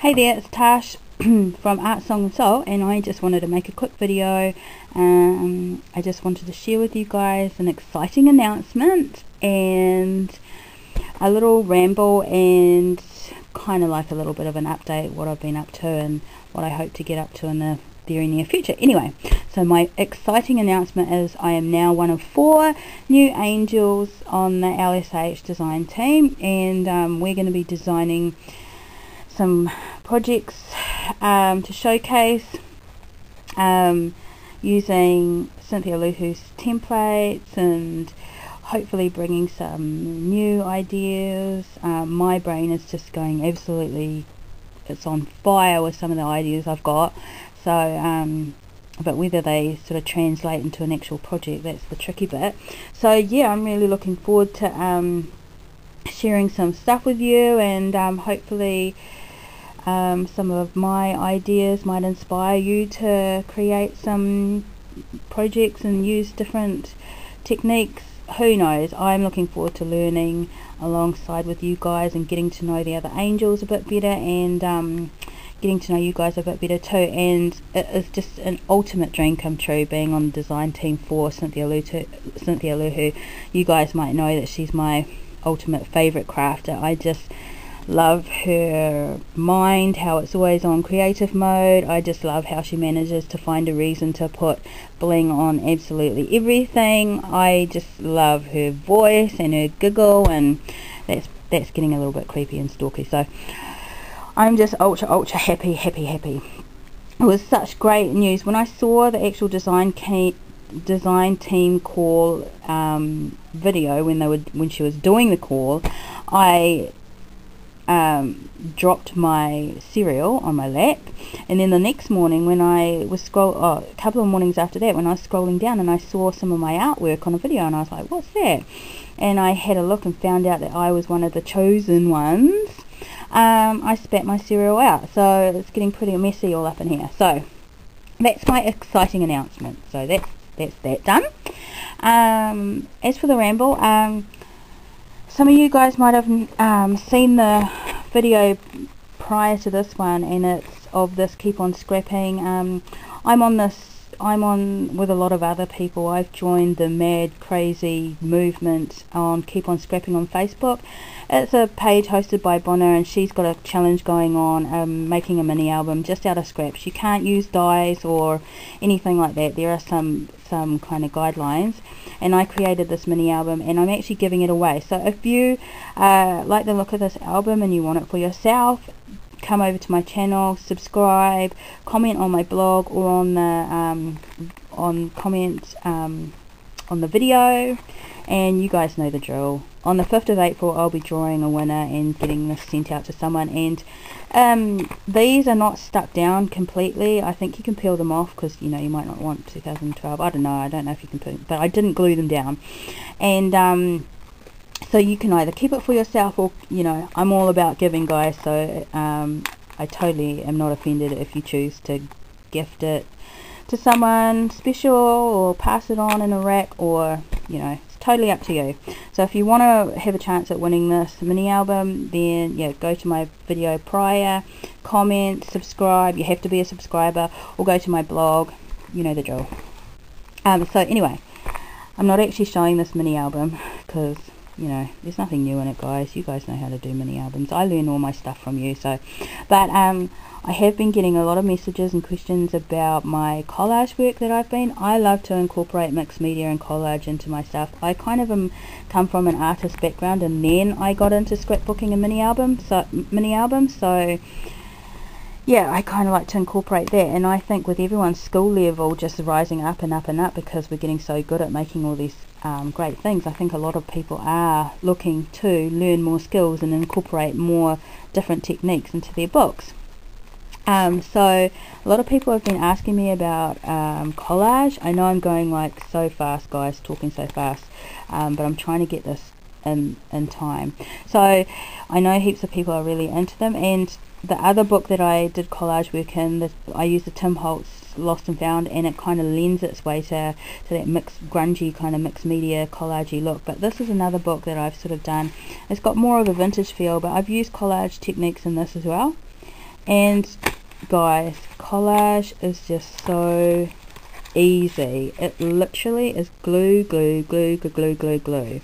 Hey there, it's Tash from Art Song and Soul, and I just wanted to make a quick video. I just wanted to share with you guys an exciting announcement and a little ramble and kind of like a little bit of an update what I've been up to and what I hope to get up to in the very near future. Anyway, so my exciting announcement is I am now one of 4 new angels on the LSH design team, and we're going to be designing some projects to showcase using Cynthia Luhu's templates and hopefully bringing some new ideas. My brain is just going absolutely, it's on fire with some of the ideas I've got. So but whether they sort of translate into an actual project, that's the tricky bit. So yeah, I'm really looking forward to sharing some stuff with you, and hopefully some of my ideas might inspire you to create some projects and use different techniques. Who knows? I'm looking forward to learning alongside with you guys and getting to know the other angels a bit better, and getting to know you guys a bit better too. And it is just an ultimate dream come true being on the design team for Cynthia Luhu. You guys might know that she's my ultimate favourite crafter. I just love her mind, how it's always on creative mode. I just love how she manages to find a reason to put bling on absolutely everything. I just love her voice and her giggle, and that's getting a little bit creepy and stalky. So I'm just ultra happy. It was such great news when I saw the actual design team call video when she was doing the call. I dropped my cereal on my lap, and then the next morning when I was a couple of mornings after that, when I was scrolling down and I saw some of my artwork on a video, and I was like, what's that? And I had a look and found out that I was one of the chosen ones. I spat my cereal out, so it's getting pretty messy all up in here. So that's my exciting announcement. So that's that done. As for the ramble, some of you guys might have seen the video prior to this one, and it's of this Keep On Scrapping. I'm on with a lot of other people. I've joined the mad crazy movement on Keep On Scrapping on Facebook. It's a page hosted by Bonner, and she's got a challenge going on, making a mini album just out of scraps. You can't use dyes or anything like that. There are some kind of guidelines, and I created this mini album, and I'm actually giving it away. So if you like the look of this album and you want it for yourself, come over to my channel, subscribe, comment on my blog or on the comment on the video, and you guys know the drill. On the 5th of April I'll be drawing a winner and getting this sent out to someone, and these are not stuck down completely. I think you can peel them off, because you might not want 2012. I don't know if you can put, but I didn't glue them down. And so you can either keep it for yourself, or I'm all about giving, guys, so I totally am not offended if you choose to gift it to someone special or pass it on in a rack, or it's totally up to you. So if you want to have a chance at winning this mini album, then yeah, go to my video prior, comment, subscribe. You have to be a subscriber, or go to my blog. You know the drill. So anyway, I'm not actually showing this mini album because there's nothing new in it, guys. You guys know how to do mini albums. I learn all my stuff from you. So, but I have been getting a lot of messages and questions about my collage work that I love to incorporate mixed media and collage into my stuff. I kind of come from an artist background, and then I got into scrapbooking and mini albums. So yeah, I kind of like to incorporate that, and I think with everyone's skill level just rising up and up and up, because we're getting so good at making all these great things, I think a lot of people are looking to learn more skills and incorporate more different techniques into their books. So a lot of people have been asking me about collage. I know I'm going like so fast, guys, talking so fast, but I'm trying to get this in time. So I know heaps of people are really into them, and the other book that I did collage work in, I used the Tim Holtz Lost and Found, and it kind of lends its way to that mixed, grungy kind of mixed media collagey look. But this is another book that I've sort of done. It's got more of a vintage feel, but I've used collage techniques in this as well. And guys, collage is just so easy. It literally is glue, glue, glue, glue, glue, glue, glue.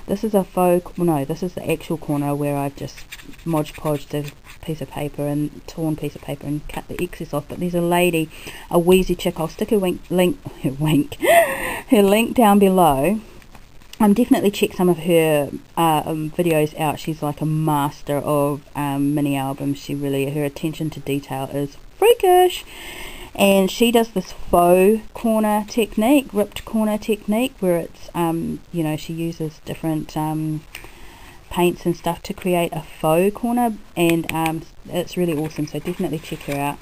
This is a faux, no, this is the actual corner where I've just Mod Podged a piece of paper and torn piece of paper and cut the excess off. But there's a lady, a wheezy chick, I'll stick her her link down below. Definitely check some of her videos out. She's like a master of mini albums. She really, her attention to detail is freakish. And she does this faux corner technique, ripped corner technique, where it's, you know, she uses different paints and stuff to create a faux corner, and it's really awesome, so definitely check her out.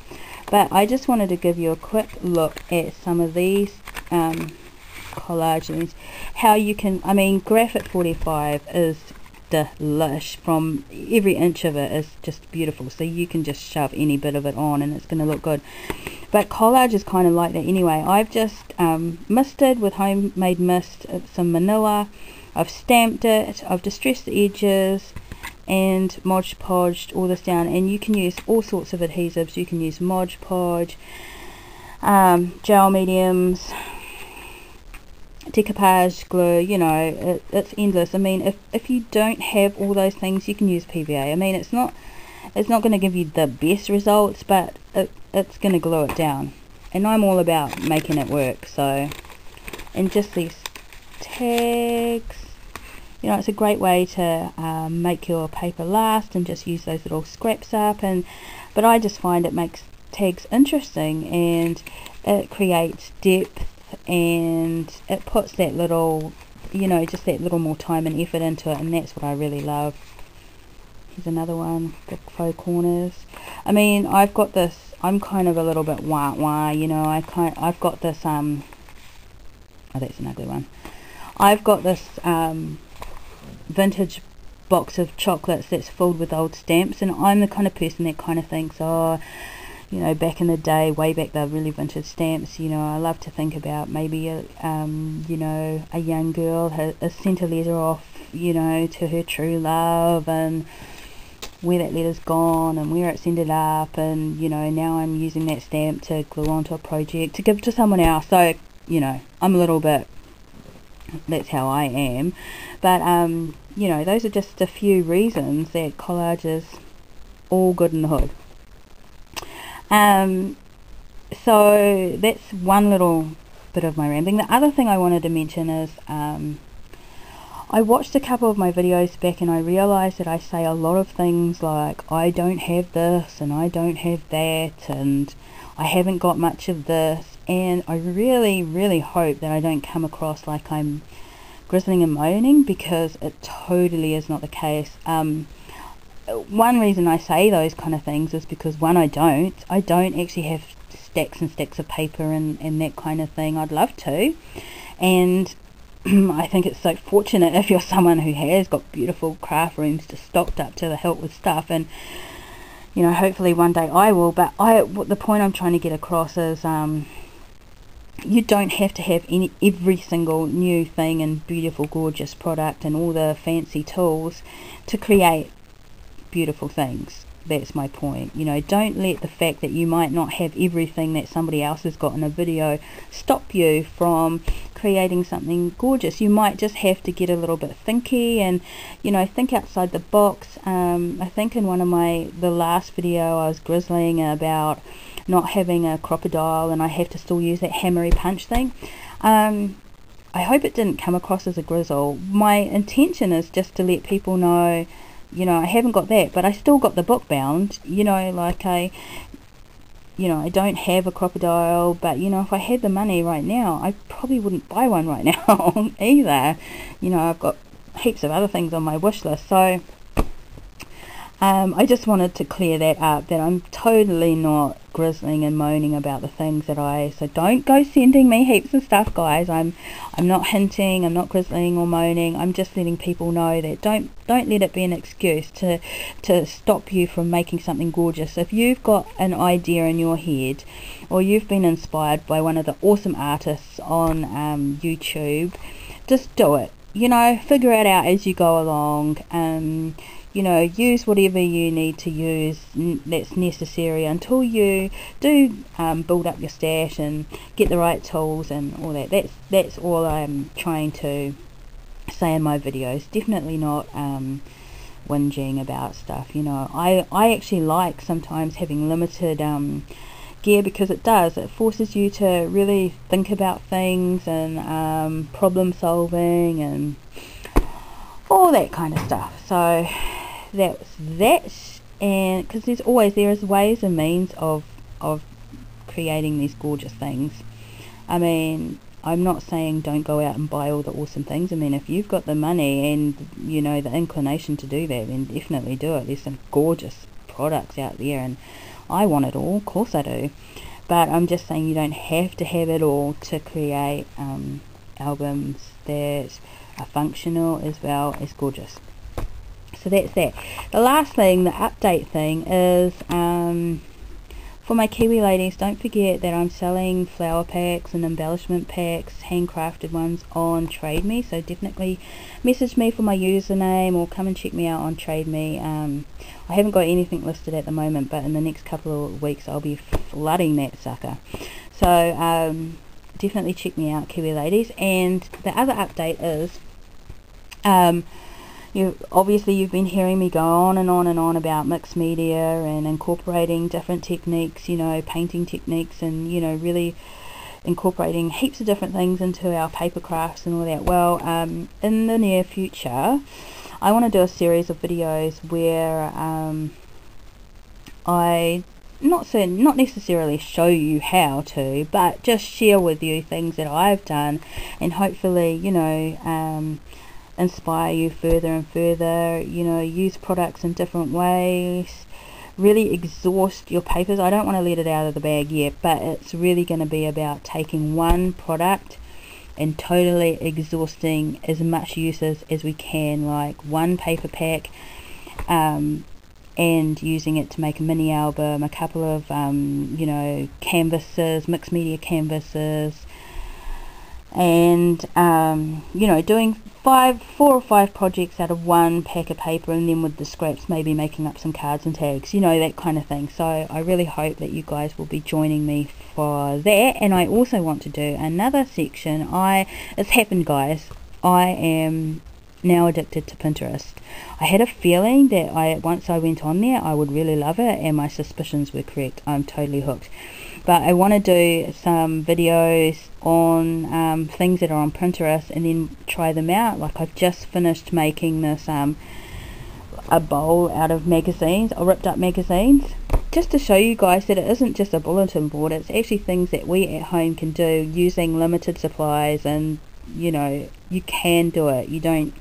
But I just wanted to give you a quick look at some of these collages, how you can, I mean, Graphic 45 is delish. From every inch of it is just beautiful, so you can just shove any bit of it on and it's going to look good. But collage is kind of like that anyway. I've just misted with homemade mist, some manila, I've stamped it, I've distressed the edges and Mod Podged all this down. And you can use all sorts of adhesives. You can use Mod Podge, gel mediums, decoupage glue, you know, it's endless. I mean, if you don't have all those things, you can use PVA. I mean, it's not going to give you the best results, but it's going to glue it down, and I'm all about making it work. So, and just these tags, you know, it's a great way to make your paper last, and just use those little scraps up. But I just find it makes tags interesting, and it creates depth, and it puts that little, you know, just that little more time and effort into it, and that's what I really love. Here's another one, the faux corners. I mean, I've got this, I'm kind of a little bit wah, you know, I've got this, oh, that's an ugly one. I've got this vintage box of chocolates that's filled with old stamps, and I'm the kind of person that kind of thinks, oh, you know, back in the day, way back, they're really vintage stamps. You know, I love to think about maybe you know, a young girl has sent a letter off, you know, to her true love, and where that letter's gone and where it's ended up, and you know, now I'm using that stamp to glue onto a project to give to someone else. So, you know, I'm a little bit, that's how I am. But you know, those are just a few reasons that collage is all good in the hood. So that's one little bit of my rambling. The other thing I wanted to mention is I watched a couple of my videos back, and I realized that I say a lot of things like, I don't have this and I don't have that and I haven't got much of this, and I really hope that I don't come across like I'm grizzling and moaning, because it totally is not the case. One reason I say those kind of things is because, one, I don't actually have stacks and stacks of paper and that kind of thing. I'd love to, and I think it's so fortunate if you're someone who has got beautiful craft rooms just stocked up to the hilt with stuff, and you know, hopefully one day I will. But the point I'm trying to get across is you don't have to have every single new thing and beautiful gorgeous product and all the fancy tools to create beautiful things. That's my point. You know, don't let the fact that you might not have everything that somebody else has got in a video stop you from creating something gorgeous. You might just have to get a little bit thinky and, you know, think outside the box. I think in one of the last video I was grizzling about not having a crocodile, and I have to still use that hammery punch thing. I hope it didn't come across as a grizzle. My intention is just to let people know, you know, I haven't got that, but I still got the book bound. You know, like I don't have a crocodile, but you know, if I had the money right now, I probably wouldn't buy one right now either. You know, I've got heaps of other things on my wish list. So I just wanted to clear that up, that I'm totally not grizzling and moaning about the things that so don't go sending me heaps of stuff, guys. I'm not hinting, I'm not grizzling or moaning. I'm just letting people know that don't let it be an excuse to stop you from making something gorgeous. If you've got an idea in your head, or you've been inspired by one of the awesome artists on YouTube, just do it. You know, figure it out as you go along. you know, use whatever you need to use that's necessary until you do build up your stash and get the right tools and all that. That's all I'm trying to say in my videos. Definitely not whinging about stuff. You know, I actually like sometimes having limited gear, because it forces you to really think about things and problem solving and all that kind of stuff. So that's and because there is ways and means of creating these gorgeous things. I mean, I'm not saying don't go out and buy all the awesome things. I mean, if you've got the money and, you know, the inclination to do that, then definitely do it. There's some gorgeous products out there, and I want it all, of course I do. But I'm just saying you don't have to have it all to create albums that are functional as well as gorgeous. So that's that. The last thing, the update thing, is for my Kiwi ladies, don't forget that I'm selling flower packs and embellishment packs, handcrafted ones, on Trade Me. So definitely message me for my username or come and check me out on Trade Me. I haven't got anything listed at the moment, but in the next couple of weeks I'll be flooding that sucker. So definitely check me out, Kiwi ladies. And the other update is you've been hearing me go on and on and on about mixed media and incorporating different techniques, you know, painting techniques, and, you know, really incorporating heaps of different things into our paper crafts and all that. Well, in the near future I want to do a series of videos where I not necessarily show you how to, but just share with you things that I've done, and hopefully, you know, inspire you further and further. You know, use products in different ways, really exhaust your papers. I don't want to let it out of the bag yet, but it's really going to be about taking one product and totally exhausting as much uses as we can, like one paper pack, and using it to make a mini album, a couple of you know, canvases, mixed media canvases, and you know, doing 4 or 5 projects out of one pack of paper, and then with the scraps maybe making up some cards and tags, you know, that kind of thing. So I really hope that you guys will be joining me for that. And I also want to do another section. It's happened, guys. I am now addicted to Pinterest. I had a feeling that once I went on there I would really love it, and my suspicions were correct. I'm totally hooked. But I want to do some videos on things that are on Pinterest and then try them out. Like, I've just finished making this a bowl out of magazines, or ripped up magazines, just to show you guys that it isn't just a bulletin board. It's actually things that we at home can do using limited supplies, and, you know, you can do it. You don't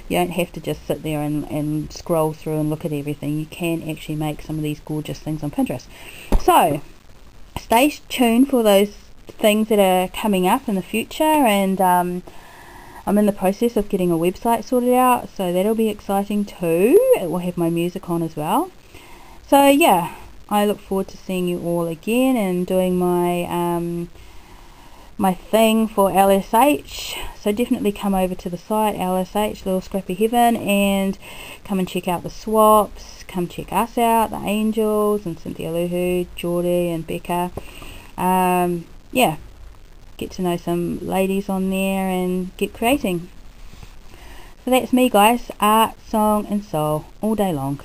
have to just sit there and scroll through and look at everything. You can actually make some of these gorgeous things on Pinterest. So stay tuned for those things that are coming up in the future, and I'm in the process of getting a website sorted out, so that'll be exciting too. It will have my music on as well. So yeah, I look forward to seeing you all again and doing my my thing for LSH. So definitely come over to the site, LSH, Little Scrappy Heaven, and come and check out the swaps. Come check us out, the Angels and Cynthia Luhu, Geordie and Becca. Yeah, get to know some ladies on there and get creating. So that's me, guys. Art, song and soul all day long.